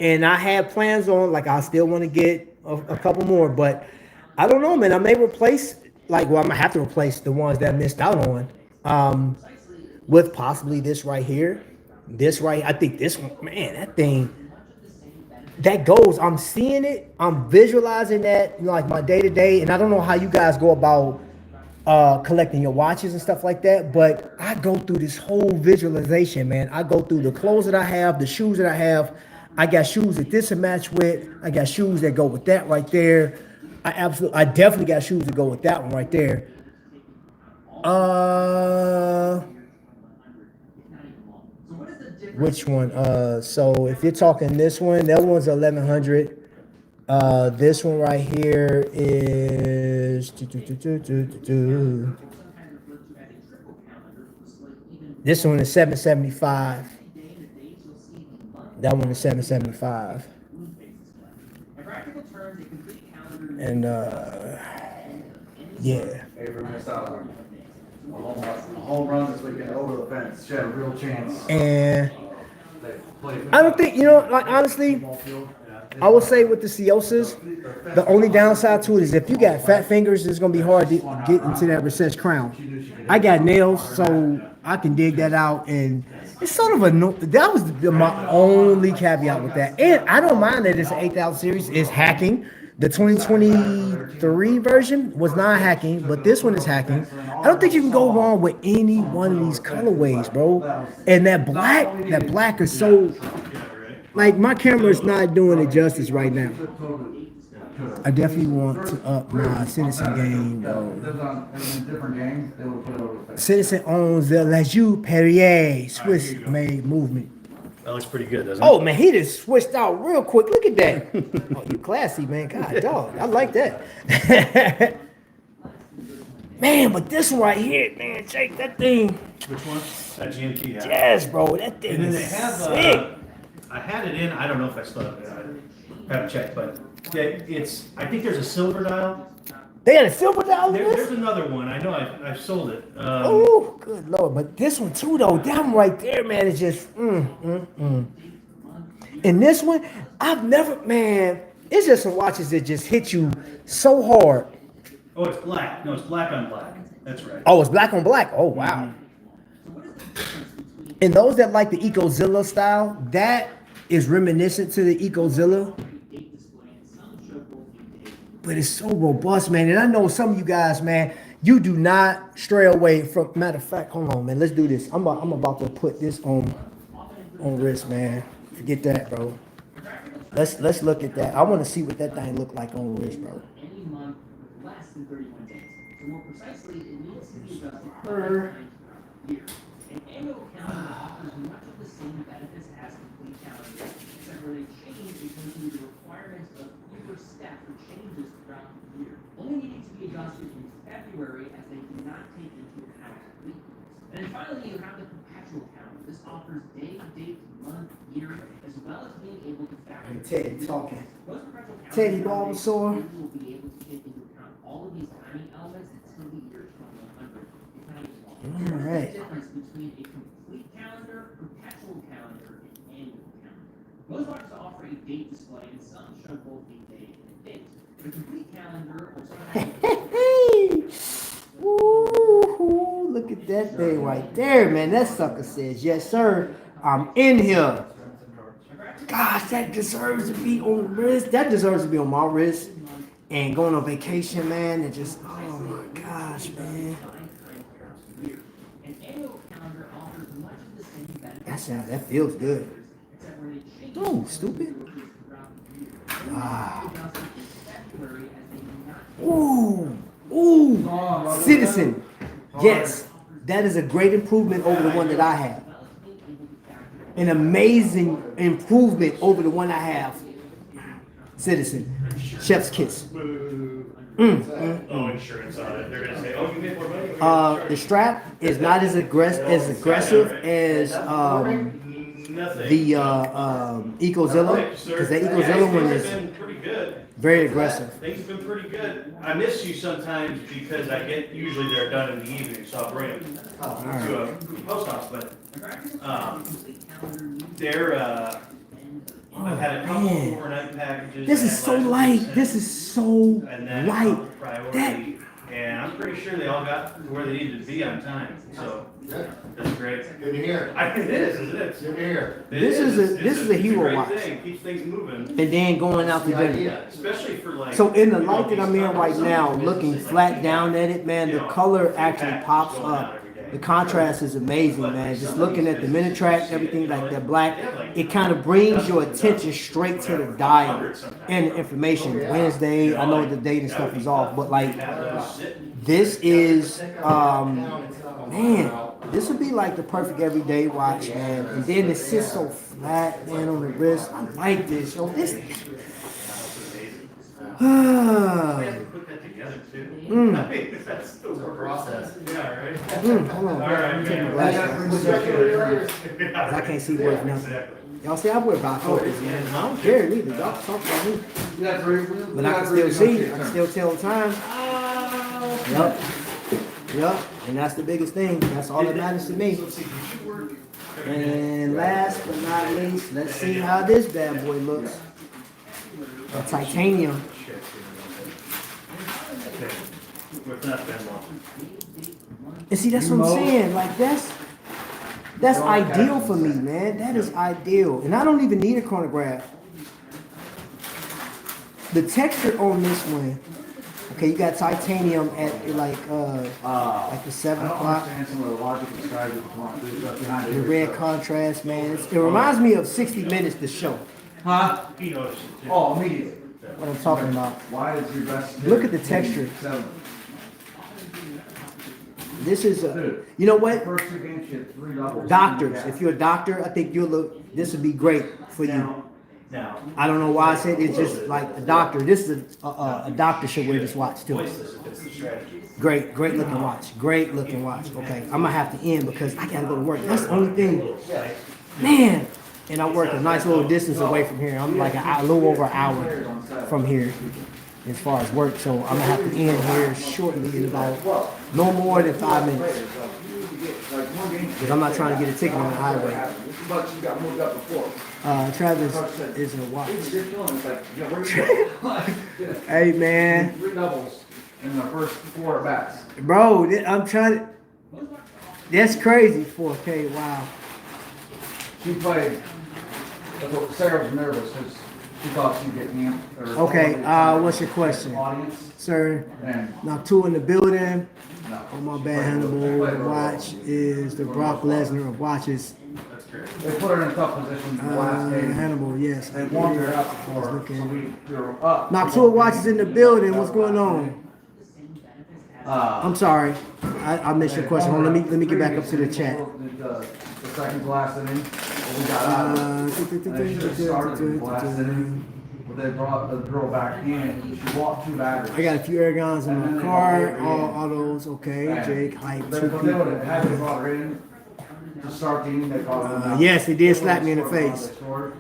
and I had plans on like I still want to get a couple more, but I don't know, man. I may replace I'm gonna have to replace the ones that I missed out on, with possibly this right here, this right. I think this one, man, that thing. That goes, I'm seeing it, I'm visualizing that, like my day to day, and I don't know how you guys go about collecting your watches and stuff like that, but I go through this whole visualization, man. I go through the clothes that I have, the shoes that I have. I got shoes that this will match with. I got shoes that go with that right there. I definitely got shoes that go with that one right there. Which one? So if you're talking this one, that one's 1100. This one right here is this one is 775. That one is 775. And yeah. Avery missed out on a home run this weekend over the fence. She had a real chance. And I don't think, like honestly, I would say with the Ciosas, the only downside to it is if you got fat fingers, it's gonna be hard to get into that recessed crown. I got nails, so I can dig that out, and it's sort of that was my only caveat with that. And I don't mind that it's an 8,000 series. It's hacking. The 2023 version was not hacking, but this one is hacking. I don't think you can go wrong with any one of these colorways, bro. And that black is so, like, my camera is not doing it justice right now. I definitely want to up my Citizen game, bro. Citizen owns the La Joux Perrier Swiss-made movement. That looks pretty good, doesn't it? Oh man, he just switched out real quick. Look at that. Oh, you classy, man. God, dog. I like that. Man, but this one right here, man, Jake, that thing. Which one? That GMT hat. Yes, bro. That thing And then is they have, sick. I had it in, I don't know if I still have it, I haven't checked, but yeah, I think there's a silver dial. They had a silver dial in There's this? another one, I know I've sold it. Oh, good lord. But this one too, though, that one right there, man, is just, And this one, I've never, man, it's just some watches that just hit you so hard. Oh, it's black. No, it's black on black. That's right. Oh, it's black on black. Oh, wow. And those that like the Ecozilla style, that is reminiscent to the Ecozilla. But it's so robust, man. And I know some of you guys, man, you do not stray away from. Matter of fact, hold on, man. Let's do this. I'm about to put this on wrist, man. Forget that, bro. Let's look at that. I want to see what that thing look like on wrist, bro. And then finally, you have the perpetual calendar. This offers day, date, month, year, as well as being able to factor. Hey, Teddy talking. Most perpetual calendars Teddy Bulbasaur. will be able to take into account all of these timing elements until the year 2100. All right. The difference between a complete calendar, perpetual calendar, and annual calendar. Most watches offer a date display, and some show both a day and a date. The complete calendar or sometimes Ooh, look at that thing right there, man. That sucker says, yes, sir, I'm in here. Gosh, that deserves to be on the wrist. That deserves to be on my wrist. And going on vacation, man, and just, oh my gosh, man. an annual calendar offers much of the same benefits. That feels good. Except for it changes Oh, stupid. throughout the year. Ah. February as they not Ooh, Citizen. Yes, that is a great improvement over the one that I have. An amazing improvement over the one I have. Citizen. Chef's kiss. Oh, insurance on it. They're gonna say, oh, you made more money. The strap is not as aggressive as Nothing. the Ecozilla, because the Ecozilla one Things is have been pretty good. very aggressive. Things have been pretty good. I miss you sometimes because usually they're done in the evening, so I'll bring them to a post office, but they're, I've had a couple man. overnight packages. This is that so last light. week, This is so and then light. priority. And I'm pretty sure they all got to where they needed to be on time, so that's great. Good to hear. It is, isn't it? Good to hear. It This is a- this is a it's hero great watch. thing. Keeps things moving, And then going out to dinner. especially for like. So in the you know, light that I'm in right now, looking flat down at it, man, the color actually pops up. The contrast is amazing, man. Just looking at the minute track, everything like that black, it kind of brings your attention straight to the dial and the information. Wednesday, I know the date and stuff is off, but like this is, man, this would be like the perfect everyday watch, man. And then it sits so flat, man, on the wrist. I like this, yo. This. We have to put that together too. I mean, that's the process. Yeah, right. Hold on, All right, I'm taking man. my glasses off. 'Cause I can't see worth nothing. Exactly. Y'all see, I wear bifocals, man. I don't care neither. Y'all talk about me. But But I can still see. I can still tell the time. Yup. Yup. And that's the biggest thing. That's all that matters to me. Let's see, did you work? And last but not least, let's see how this bad boy looks. A titanium. It's not been long. And see, that's what I'm saying. Like that's ideal for me, man. That is ideal. And I don't even need a chronograph. The texture on this one, okay, you got titanium at like the 7 I don't o'clock. understand some of the logic and strategy behind it. The red contrast, man. It reminds me of 60 Minutes, the show. Huh? He noticed it too. Oh, immediately. What I'm talking about. Why is your best? Look at the texture. This is you know what? First two games, you had 3 levels. Doctors, if you're a doctor, I think you'll look. This would be great for you. Now, I don't know why I said it's just like a doctor. This is a doctor should wear this watch too. voiceless if it's the strategy. Great looking watch. Great looking watch. Okay, I'm gonna have to end because I gotta go to work. That's the only thing, man. And I work a nice little distance away from here. I'm like a little over an hour from here as far as work. So I'm gonna have to end here shortly in about no more than 5 minutes. Because I'm not trying to get a ticket on the highway. But you got moved up before. Travis is a watch. You're killing us, like, yeah, where you going? Hey man, 3 doubles in the first 4 bats. bro, I'm trying to. That's crazy. 4K. Wow. She played. Sarah was nervous because she thought she'd get amped. Okay, what's your question? Audience. Sir, And now 2 in the building. no. On my bad, Hannibal watch is the Brock Lesnar of watches. That's great. They put her in a tough position in the last game. Hannibal, yes. They warmed her up I was before, so looking. we were up. Now 2 watches in the building. What's going on? I'm sorry, I missed your question. Hold on, let me get back up to the chat. The second to last inning, we got out of it. They should have started in the last inning, but they brought the girl back in. She walked 2 batters. I got a few Aragons in my car. All those, okay. Jake, hype, 2 They would have people. had to brought her in to start the inning. They brought her in. Yes, they did slap me in the face. They scored.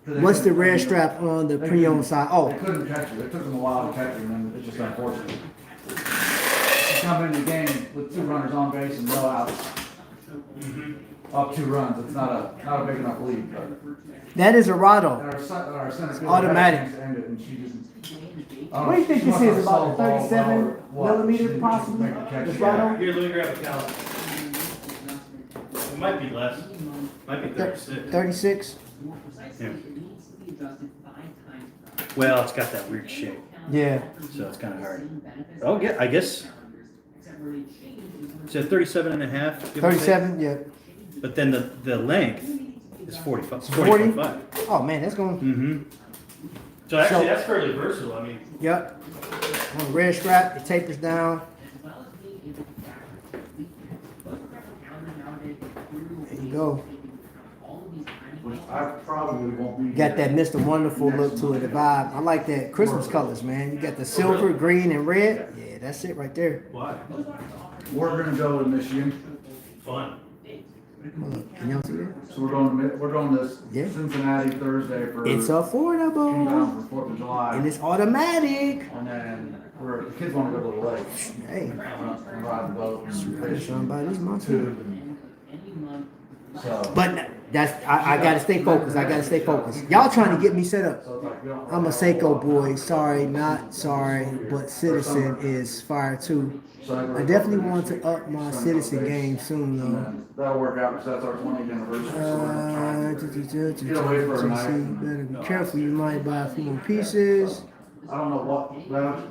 What's the red strap on the pre-owned side? They Oh, couldn't catch her. It took them a while to catch her, and then it's just unfortunate. She come in the game with 2 runners on base and no outs. up 2 runs. It's not a big enough lead, but. That is a And Rado. our center Automatic. ended and she just. What do you think this is, about a 37 millimeter possibly? This Rado? Here, let me grab a calendar. It might be less. Might be 36. 36? Yeah. Well, it's got that weird shape, Yeah. so it's kind of hard. Oh, yeah, I guess. It's at 37 and a half. give or take. 37, yeah. But then the length is 45. 40? 45. Oh man, that's going. Mm-hmm. So actually, So- that's fairly versatile. I mean, Yep. On the red strap, it tapers down. There you go. Which I probably won't be. Got that Mr. Wonderful look to it, the vibe. I like that Christmas colors, man. You got the silver, green, and red. Yeah, that's it right there. why? We're gonna go to Michigan. Fun. Hold up, can y'all see that? So we're going to Yeah. Cincinnati Thursday for. It's affordable. Inbound for 4th of July. And it's automatic. And then the kids want to go to the lake. Hey, And ride the boat and fish. somebody's Tube monster. and so. But that's I gotta stay focused. I gotta stay focused. Y'all trying to get me set up. So it's like, we don't- I'm a Seiko boy. Sorry, not sorry, but Citizen is fire too. So I definitely want to up my Citizen game soon And though. then that'll work out because that's our 20th anniversary. So we're trying to Better be careful. You might buy a few more pieces. I don't know what,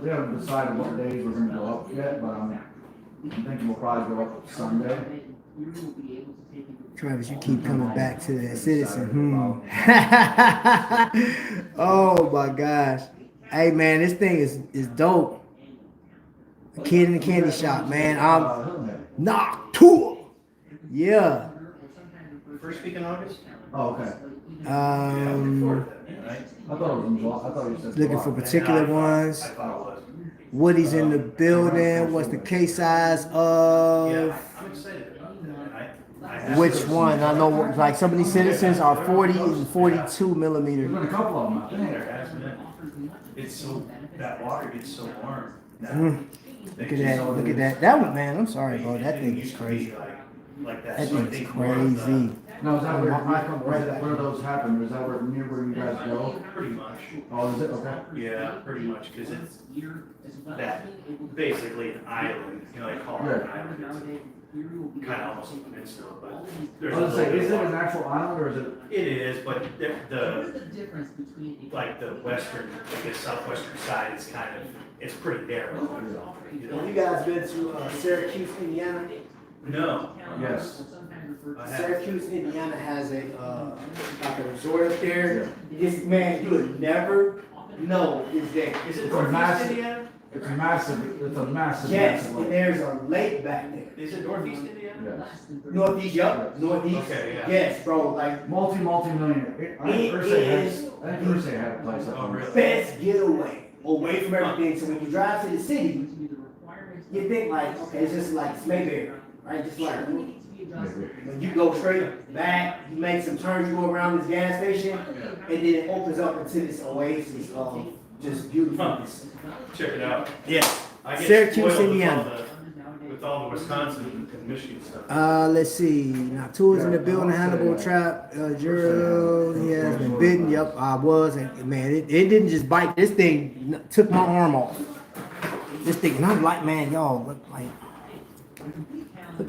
we haven't decided what days we're gonna go up yet, but I'm thinking we'll probably go up Sunday. Travis, you keep coming back to that Citizen. Oh my gosh. Hey man, this thing is dope. A kid in the candy shop, man. I'm nocturnal. Yeah. First week in August? Oh, okay. Before Um, that, right? I thought it was in July, I thought you said. looking for July. particular ones. I thought it was. Woody's in the building. What's the case size Yeah, of I'm excited about that. I have which to- one? I know like some of these Citizens are 40 and 42 millimeter. There's been a couple of them, I think. There has been. It's so, that water gets so warm. that Mm. they Look at just- that. Look at that. That one, man. I'm sorry, bro. That it thing is used to be crazy. Like that. That So I thing is think more of the- crazy. No, is that where those happen? Is that near where you guys go? Pretty much. Oh, is it? Okay. Yeah, pretty much, because it's that, basically an island, you know, they call it an island. It's kind of almost a peninsula, but I there's was a gonna say, little is bit it of an water. actual island or is it? It is, but like the western, I guess southwestern side is kind of, it's pretty narrow. You know? You guys been to Syracuse, Indiana? No. Yes. I have. Syracuse, Indiana has a like a resort up there. This man, you would never know is there. Is it It's a Northeast massive- Indiana? It's a massive. Yes, massive and lake. there's a lake back there. Is it Northeast Indiana? Yes. Northeast, yup, northeast. Okay, yeah. Yes, bro, like Multi-millionaire. I think Hersey had a place up Oh, there. really? best getaway away from everything. So when you drive to the city, you think like, okay, it's just like Mayberry, right? Just like when you go straight back, you make some turns, you go around this gas station, and then it opens up into this oasis of just beautifulness. Check it out. Yeah. I get Syracuse, spoiled with all Indiana. with all the Wisconsin and Michigan stuff. Let's see. Now, tours in the building, Hannibal Trap, Gerald, he has been bitten. Yep, I was. And man, it didn't just bite. This thing took my arm off. This thing, and I'm like, man, y'all, look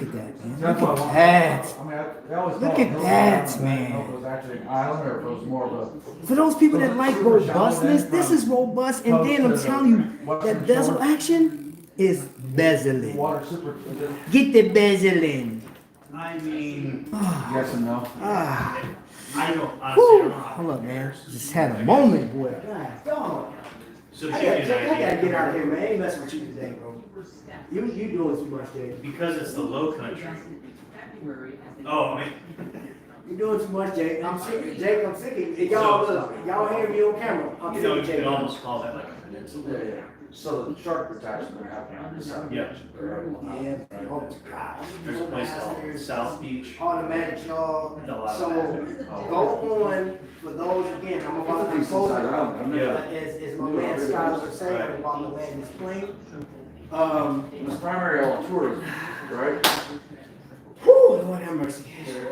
at that, man. Look at that. I mean, they always Look call it at Hillside that, Island. I man. don't know if it was actually an island or if it was more of a. For those people that like robustness, this is robust. And then I'm telling you, that bezel action is bezeling. Water super. Get the bezeling. I mean, Yes and no. Ah. I don't honestly. I Whew. don't know how- Hold up, man. Just had a moment, boy. God, dog. So to I give you gotta an idea, get out of here, man. I ain't messing with you today, bro. You doing too much, Jay. because it's the low country. Oh, I mean, You doing too much, Jake. I'm sick. Jake, I'm sick. If y'all look, y'all hear me on camera. I'm you know, you sick, could Jake. almost call that like a peninsula. Yeah. So the shark protection would happen on this side. Yeah. Yeah. Oh gosh. There's a place called South Beach. Automatic, y'all. A lot of So go on for those again. I'm about to Decent close side it. island. Yeah. As my man Skyler was saying, I'm about to land this plane. It's primary all tourism, right? Whew, Lord have mercy.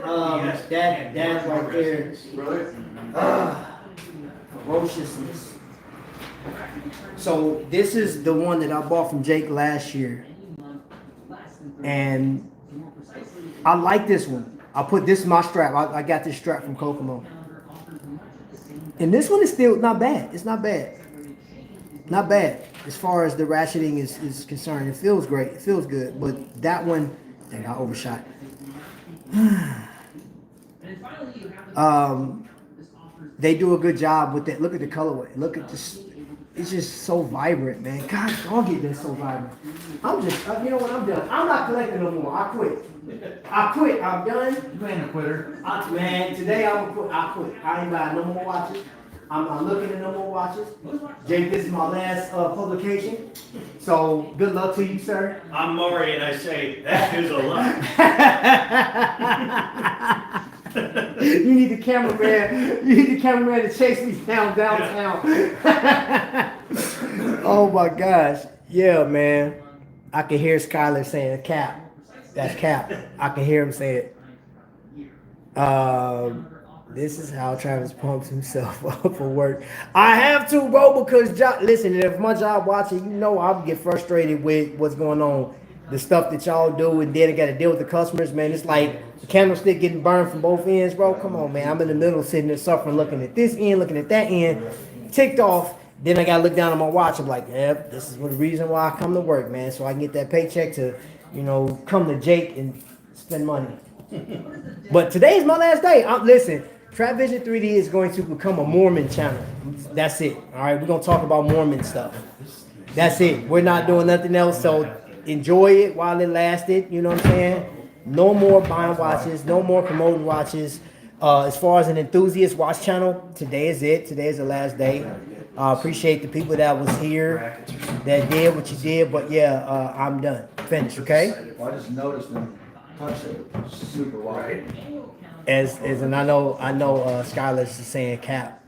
That right there. Really? Ferociousness. So this is the one that I bought from Jake last year, and I like this one. I put this in my strap. I got this strap from Kokomo, and this one is still not bad. It's not bad. Not bad as far as the ratcheting is concerned. It feels great. It feels good. But that one, dang, I overshot. They do a good job with that. Look at the colorway. Look at this. It's just so vibrant, man. God, don't get that so vibrant. I'm just, you know what? I'm done. I'm not collecting no more. I quit. I'm done. You ain't a quitter. Man, today I'm gonna quit. I quit. I ain't buying no more watches. I'm looking at no more watches. Jake, this is my last publication. So good luck to you, sir. I'm Maury, and I say that is a lot. You need the cameraman. You need the cameraman to chase me downtown. Oh my gosh. Yeah, man. I can hear Skylar saying cap. That's cap. I can hear him say it. This is how Travis pumps himself up for work. I have to, bro, because listen, if my job watching, you know I'll get frustrated with what's going on. The stuff that y'all do, and then I got to deal with the customers, man. It's like the candlestick getting burned from both ends, bro. Come on, man. I'm in the middle sitting there suffering, looking at this end, looking at that end, ticked off. Then I got to look down at my watch. I'm like, yep, this is the reason why I come to work, man. So I can get that paycheck to, you know, come to Jake and spend money. But today's my last day. Listen, Trapvision 3D is going to become a Mormon channel. That's it. All right, we're going to talk about Mormon stuff. That's it. We're not doing nothing else. So enjoy it while it lasted. You know what I'm saying? No more buying watches. No more promoting watches. As far as an enthusiast watch channel, today is it. Today is the last day. I appreciate the people that was here that did what you did. But yeah, I'm done. Finished, okay? Well, I just noticed them touch it super wide. And I know Skylar's saying cap.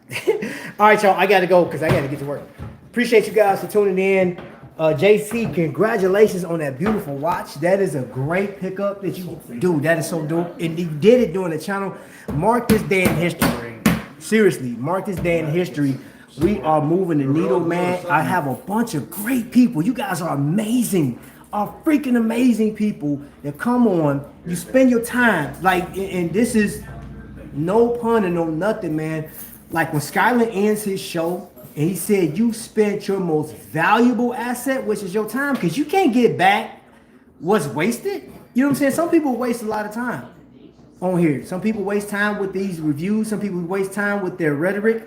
All right, y'all, I gotta go because I gotta get to work. Appreciate you guys for tuning in. JC, congratulations on that beautiful watch. That is a great pickup that you do. That is so dope. And you did it during the channel. Mark this day in history. Seriously, mark this day in history. We are moving the needle, man. I have a bunch of great people. You guys are amazing. Are freaking amazing people that come on. You spend your time, like, and this is no pun and no nothing, man. Like when Skylar ends his show and he said you spent your most valuable asset, which is your time, because you can't get back what's wasted. You know what I'm saying? Some people waste a lot of time on here. Some people waste time with these reviews. Some people waste time with their rhetoric.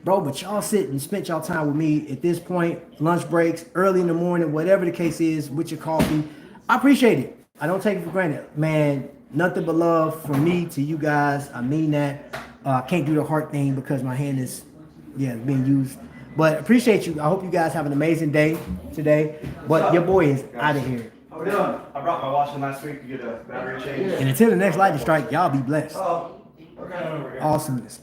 Bro, but y'all sit and spent y'all time with me at this point, lunch breaks, early in the morning, whatever the case is, with your coffee. I appreciate it. I don't take it for granted. Man, nothing but love from me to you guys. I mean that. I can't do the heart thing because my hand is, being used. But appreciate you. I hope you guys have an amazing day today. But your boy is out of here. How we doing? I brought my watch in last week to get a battery change. And until the next lightning strike, y'all be blessed. Oh, okay. Awesomeness.